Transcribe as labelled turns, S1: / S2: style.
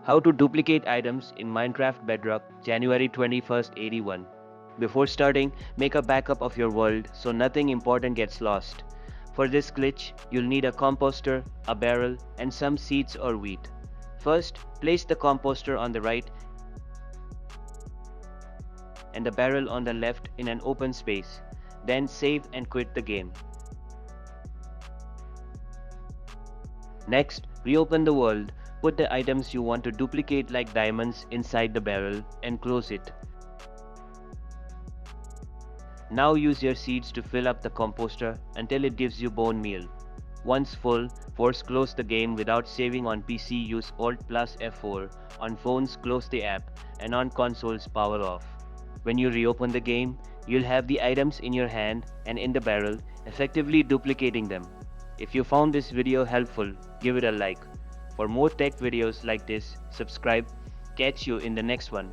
S1: How to duplicate items in Minecraft Bedrock, January 21st, 81. Before starting, make a backup of your world so nothing important gets lost. For this glitch, you'll need a composter, a barrel, and some seeds or wheat. First, place the composter on the right and the barrel on the left in an open space. Then save and quit the game. Next, reopen the world, put the items you want to duplicate like diamonds inside the barrel and close it. Now use your seeds to fill up the composter until it gives you bone meal. Once full, force close the game without saving. On PC, use Alt plus F4, on phones close the app, and on consoles power off. When you reopen the game, you'll have the items in your hand and in the barrel, effectively duplicating them. If you found this video helpful, give it a like. For more tech videos like this, subscribe. Catch you in the next one.